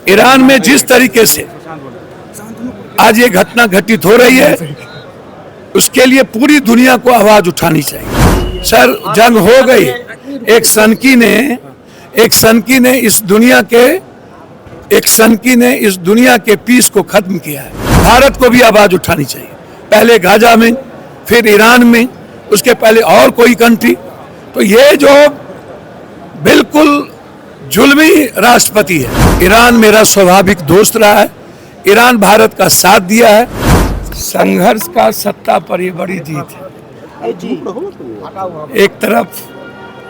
Iran में जिस तरीके से आज ये घटना घटित हो रही है, उसके लिए पूरी दुनिया को आवाज उठानी चाहिए। सर, जंग हो गई, एक सनकी ने इस दुनिया के पीस को खत्म किया है। भारत को भी आवाज उठानी चाहिए, पहले गाजा में, फिर ईरान में, उसके पहले और कोई कंट्री। तो ये जो बिल्कुल जुल्मी राष्ट्रपति है, ईरान मेरा स्वाभाविक दोस्त रहा है, ईरान भारत का साथ दिया है। संघर्ष का सत्ता पर ये बड़ी जीत है। एक तरफ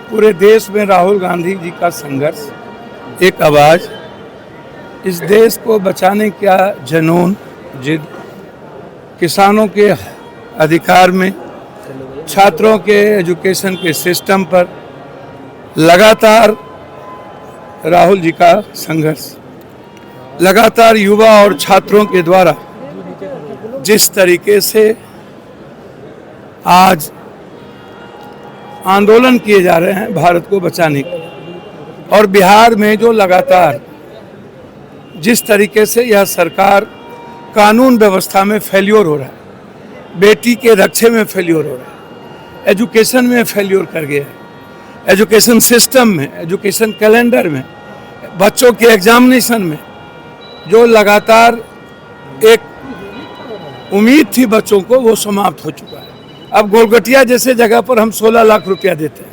पूरे देश में राहुल गांधी जी का संघर्ष, एक आवाज, इस देश को बचाने का जुनून, जिद, किसानों के अधिकार में, छात्रों के एजुकेशन के सिस्टम पर लगातार राहुल जी का संघर्ष, लगातार युवा और छात्रों के द्वारा जिस तरीके से आज आंदोलन किए जा रहे हैं भारत को बचाने के, और बिहार में जो लगातार जिस तरीके से यह सरकार कानून व्यवस्था में फेल्योर हो रहा है, बेटी के रक्षे में फेल्योर हो रहा है, एजुकेशन में फेल्योर कर गया है, एजुकेशन सिस्टम में, एजुकेशन कैलेंडर में, बच्चों के एग्जामिनेशन में जो लगातार एक उम्मीद थी बच्चों को, वो समाप्त हो चुका है। अब गोलगटिया जैसे जगह पर हम 16 लाख रुपया देते हैं,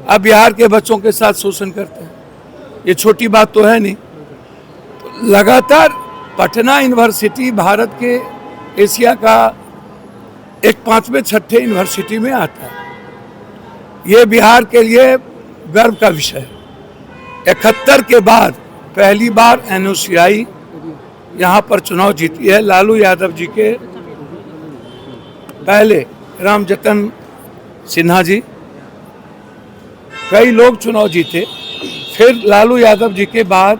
अब बिहार के बच्चों के साथ शोषण करते हैं। ये छोटी बात तो है नहीं। तो लगातार पटना यूनिवर्सिटी भारत के एशिया का एक 5वें-6ठे यूनिवर्सिटी में आता है। ये बिहार के लिए गर्व का विषय है। 71 के बाद पहली बार एनयूसीआई यहाँ पर चुनाव जीती है। लालू यादव जी के पहले रामजतन सिन्हा जी, कई लोग चुनाव जीते, फिर लालू यादव जी के बाद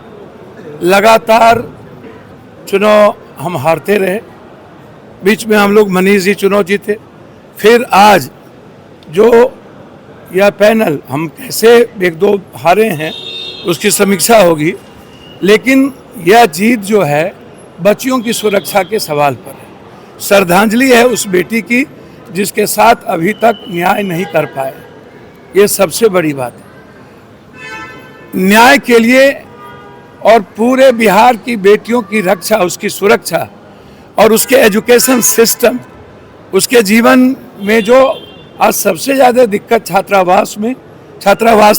लगातार चुनाव हम हारते रहे, बीच में हम लोग मनीष जी चुनाव जीते, फिर आज जो यह पैनल, हम कैसे एक दो हारे हैं उसकी समीक्षा होगी, लेकिन यह जीत जो है बच्चियों की सुरक्षा के सवाल पर है। श्रद्धांजलि है उस बेटी की जिसके साथ अभी तक न्याय नहीं कर पाए। ये सबसे बड़ी बात है। न्याय के लिए और पूरे बिहार की बेटियों की रक्षा, उसकी सुरक्षा और उसके एजुकेशन सिस्टम, उसके जीवन में जो आज सबसे ज़्यादा दिक्कत छात्रावास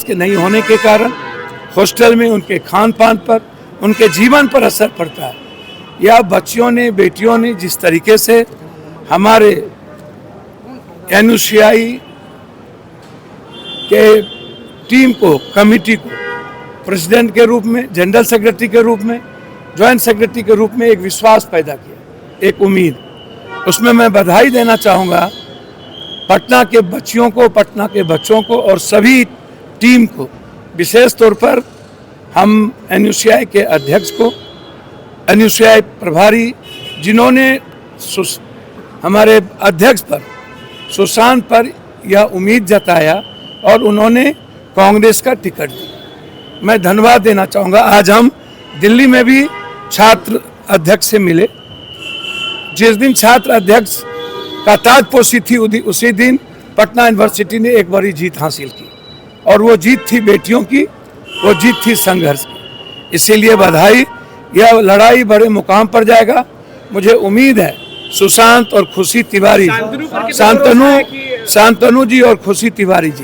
के नहीं होने के कारण, हॉस्टल में उनके खान पान पर, उनके जीवन पर असर पड़ता है। या बच्चियों ने, बेटियों ने जिस तरीके से हमारे एनयूसीआई के टीम को, कमेटी को प्रेसिडेंट के रूप में, जनरल सेक्रेटरी के रूप में, जॉइंट सेक्रेटरी के रूप में एक विश्वास पैदा किया, एक उम्मीद, उसमें मैं बधाई देना चाहूँगा पटना के बच्चियों को, पटना के बच्चों को और सभी टीम को। विशेष तौर पर हम एनयूसीआई के अध्यक्ष को, एनयूसीआई प्रभारी जिन्होंने हमारे अध्यक्ष पर, सुशांत पर यह उम्मीद जताया और उन्होंने कांग्रेस का टिकट दिया, मैं धन्यवाद देना चाहूँगा। आज हम दिल्ली में भी छात्र अध्यक्ष से मिले। जिस दिन छात्र अध्यक्ष का ताजपोशी थी, उसी दिन पटना यूनिवर्सिटी ने एक बड़ी जीत हासिल की, और वो जीत थी बेटियों की, वो जीत थी संघर्ष की। इसीलिए बधाई। यह लड़ाई बड़े मुकाम पर जाएगा। मुझे उम्मीद है सुशांत और खुशी तिवारी, शांतनु जी और खुशी तिवारी जी,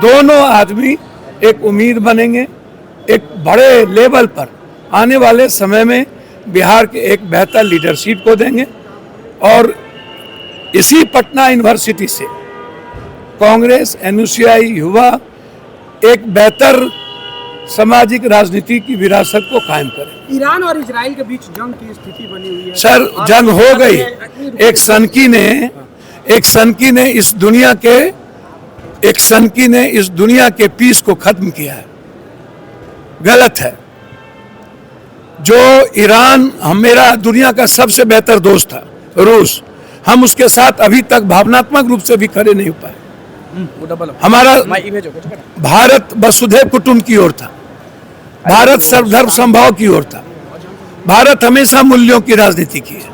दोनों आदमी एक उम्मीद बनेंगे, एक बड़े लेवल पर आने वाले समय में बिहार के एक बेहतर लीडरशिप को देंगे। और इसी पटना यूनिवर्सिटी से कांग्रेस, एनयूसीआई, युवा एक बेहतर सामाजिक राजनीति की विरासत को कायम करें। ईरान और इजराइल के बीच जंग की स्थिति बनी हुई है। सर, जंग हो गई। एक सनकी ने इस दुनिया के पीस को खत्म किया है। गलत है। जो ईरान मेरा दुनिया का सबसे बेहतर दोस्त था, रूस, हम उसके साथ अभी तक भावनात्मक रूप से भी खड़े नहीं हो पाए। हमारा भारत वसुधैव कुटुंब की ओर था। भारत सर्वधर्म समभाव की ओर था। भारत हमेशा मूल्यों की राजनीति की है।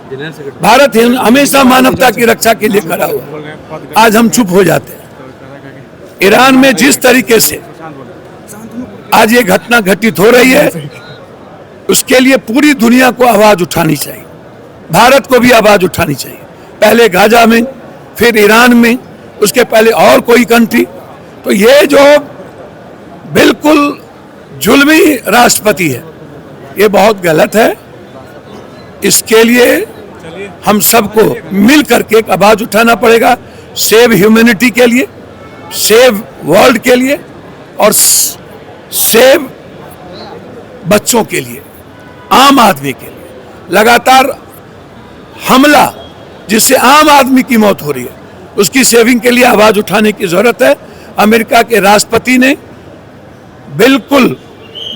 भारत हमेशा मानवता की रक्षा के लिए खड़ा हुआ। आज हम चुप हो जाते हैं। ईरान में जिस तरीके से आज ये घटना घटित हो रही है, उसके लिए पूरी दुनिया को आवाज उठानी चाहिए। भारत को भी आवाज उठानी चाहिए। पहले गाजा में, फिर ईरान में, उसके पहले और कोई कंट्री। तो ये जो बिल्कुल जुल्मी राष्ट्रपति है, ये बहुत गलत है। इसके लिए हम सबको मिल करके एक आवाज उठाना पड़ेगा। सेव ह्यूमैनिटी के लिए, सेव वर्ल्ड के लिए और सेव बच्चों के लिए, आम आदमी के लिए। लगातार हमला जिससे आम आदमी की मौत हो रही है, उसकी सेविंग के लिए आवाज उठाने की जरूरत है। अमेरिका के राष्ट्रपति ने बिल्कुल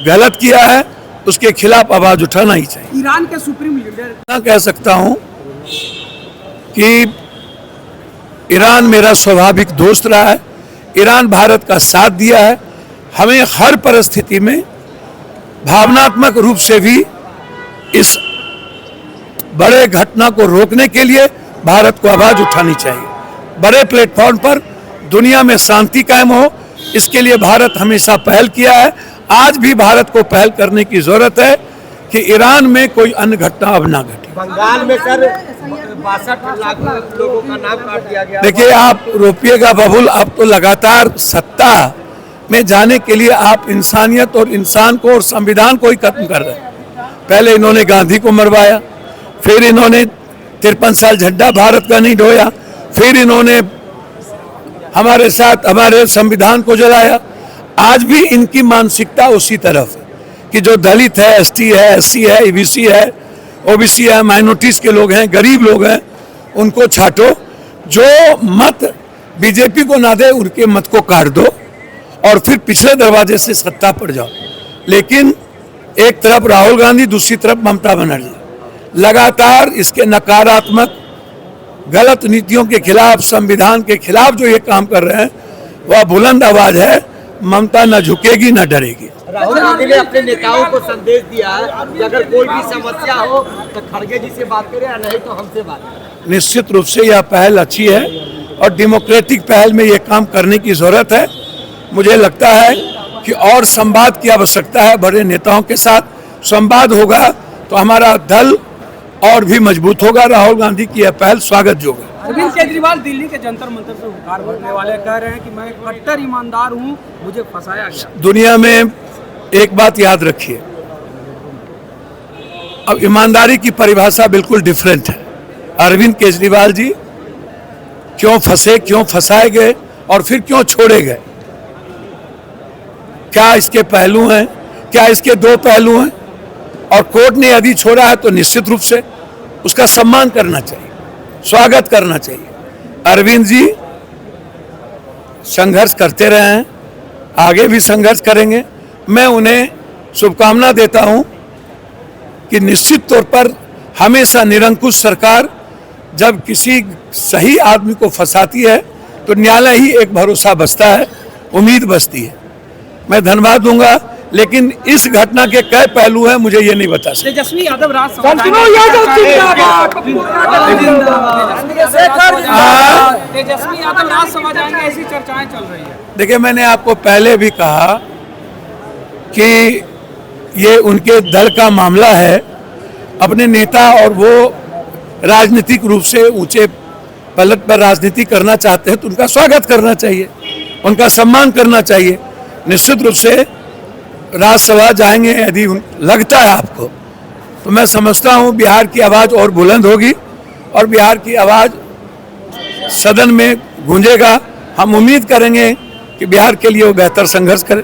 गलत किया है, उसके खिलाफ आवाज उठाना ही चाहिए। ईरान के सुप्रीम लीडर, मैं कह सकता हूं कि ईरान मेरा स्वाभाविक दोस्त रहा है। ईरान भारत का साथ दिया है। हमें हर परिस्थिति में भावनात्मक रूप से भी इस बड़े घटना को रोकने के लिए भारत को आवाज उठानी चाहिए। बड़े प्लेटफॉर्म पर दुनिया में शांति कायम हो, इसके लिए भारत हमेशा पहल किया है। आज भी भारत को पहल करने की जरूरत है कि ईरान में कोई अन्य घटना अब ना घटे। बंगाल में सर 62 लाख लोगों का नाम काट दिया गया। देखिए, आप रोपिएगा बबुल, आप तो लगातार सत्ता में जाने के लिए आप इंसानियत और इंसान को और संविधान को ही खत्म कर रहे हैं। पहले इन्होंने गांधी को मरवाया, फिर इन्होंने 53 साल झंडा भारत का नहीं ढोया, फिर इन्होंने हमारे साथ हमारे संविधान को जलाया। आज भी इनकी मानसिकता उसी तरफ है कि जो दलित है, एसटी है, एससी है, ईबीसी है, ओबीसी है, माइनॉरिटीज के लोग हैं, गरीब लोग हैं, उनको छांटो। जो मत बीजेपी को ना दे, उनके मत को काट दो और फिर पिछले दरवाजे से सत्ता पर जाओ। लेकिन एक तरफ राहुल गांधी, दूसरी तरफ ममता बनर्जी लगातार इसके नकारात्मक गलत नीतियों के खिलाफ, संविधान के खिलाफ जो ये काम कर रहे हैं, वह बुलंद आवाज है। ममता न झुकेगी न डरेगी। राहुल गांधी ने अपने नेताओं को संदेश दिया है कि अगर कोई भी समस्या हो तो खड़गे जी से बात करें, नहीं तो हमसे बात करें। निश्चित रूप से यह पहल अच्छी है और डेमोक्रेटिक पहल में यह काम करने की जरूरत है। मुझे लगता है कि और संवाद की आवश्यकता है। बड़े नेताओं के साथ संवाद होगा तो हमारा दल और भी मजबूत होगा। राहुल गांधी की यह पहल स्वागत योग्य है। अरविंद केजरीवाल दिल्ली के जंतर मंतर से हुंकार भरने वाले कह रहे हैं कि मैं कट्टर ईमानदार हूं, मुझे फंसाया गया। दुनिया में एक बात याद रखिए, अब ईमानदारी की परिभाषा बिल्कुल डिफरेंट है। अरविंद केजरीवाल जी क्यों फंसे, क्यों फंसाए गए और फिर क्यों छोड़े गए? क्या इसके पहलू हैं? क्या इसके दो पहलू हैं? और कोर्ट ने यदि छोड़ा है तो निश्चित रूप से उसका सम्मान करना चाहिए, स्वागत करना चाहिए। अरविंद जी संघर्ष करते रहे हैं, आगे भी संघर्ष करेंगे। मैं उन्हें शुभकामना देता हूं कि निश्चित तौर पर हमेशा निरंकुश सरकार जब किसी सही आदमी को फंसाती है तो न्यायालय ही एक भरोसा बचता है, उम्मीद बचती है। मैं धन्यवाद दूंगा, लेकिन इस घटना के कई पहलू हैं, मुझे ये नहीं बता सकते। तेजस्वी यादव राज्यसभा जाएंगे, ऐसी चर्चाएं चल रही है। देखिए, मैंने आपको पहले भी कहा कि ये उनके दल का मामला है। अपने नेता और वो राजनीतिक रूप से ऊंचे पलट पर राजनीति करना चाहते हैं तो उनका स्वागत करना चाहिए, उनका सम्मान करना चाहिए। निश्चित रूप से राज्यसभा जाएंगे यदि लगता है आपको, तो मैं समझता हूं बिहार की आवाज़ और बुलंद होगी और बिहार की आवाज़ सदन में गूंजेगा। हम उम्मीद करेंगे कि बिहार के लिए वो बेहतर संघर्ष करें।